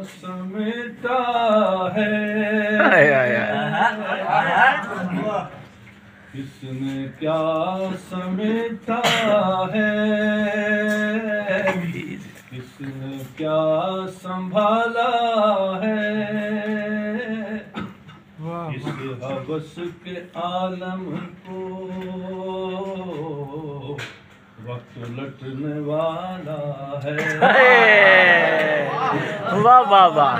समेटा है, किसने क्या समेटा है, किसने क्या संभाला है। इस हवस के आलम को वक्त लटने वाला है। वाह वाह वाह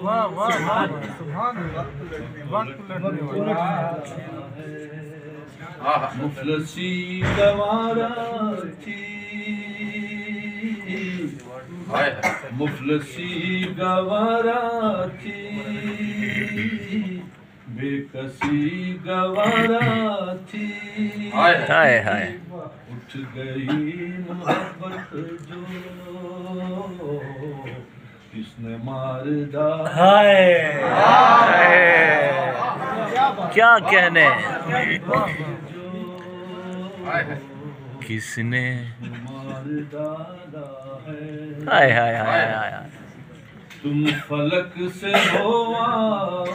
वाह वाह सुभान अल्लाह। मुफलसी गवारा थी, मुफलसी गवारा थी, बेकसी गवारा थी। हाय हाय उठ गई मोहब्बत जो किसने मार डाला। क्या कहने, किसने मार डाला है। हाय हाय हाय हाय। तुम फलक से हो आओ,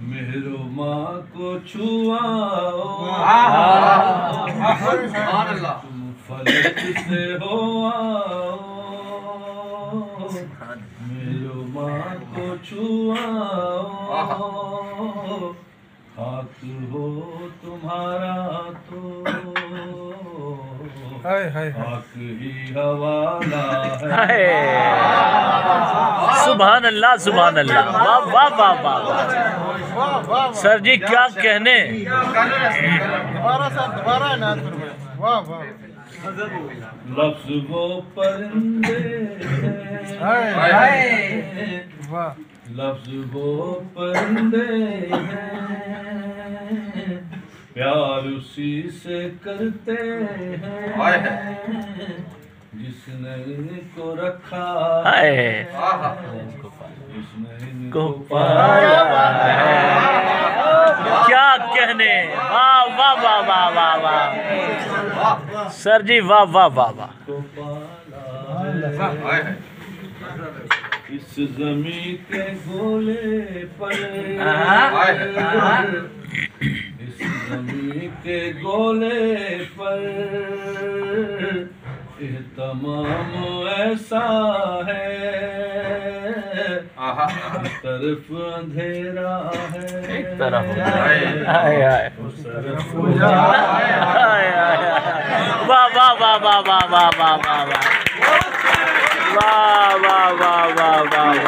मेहरो माँ को छुआओ। तुम फलक से हो आओ, मेहरो माँ को छुआओ। खाक हो तुम्हारा तो खाक ही हवाला है। सुभान अल्लाह सुभान अल्लाह। वाह वाह वाह वाह। सर जी क्या कहने। लफ्ज वो परिंदे हैं, लफ्ज वो परिंदे हैं, प्यार उसी से करते हैं जिसने इनको रखा है, जिसने इनको पाया है। क्या कहने। वाह वाह वाह वाह वाह वाह। सर जी वाह वाह वाह वाह। इस जमी के गोले पर, इस जमी के गोले पर ये तमाम ऐसा है। एक तरफ अंधेरा है, एक तरफ वाह वाह वाह वाह वाह वाह वाह वाह वाह वाह वाह वाह वाह वाह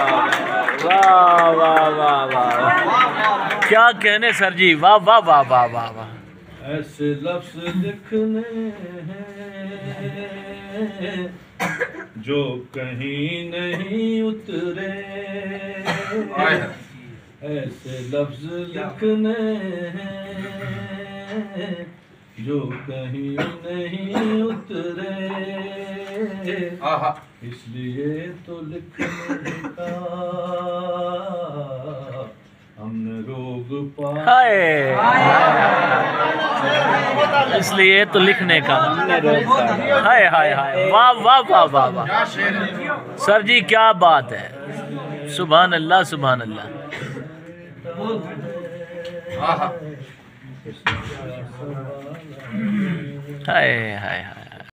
वाह वाह वाह वाह। क्या कहने सर जी। वाह वाह वाह वाह वाह वाह। ऐसे लफ्ज लिखने हैं जो कहीं नहीं उतरे, ऐसे लफ्ज लिखने हैं जो कहीं नहीं उतरे। इसलिए तो लिखने का हमने रोग पाया, इसलिए तो लिखने का हाय हाय हाय। वाह वाह वाह वाह वाह। सर जी क्या बात है। सुभान अल्लाह सुभान अल्लाह। हाय हाय हाय।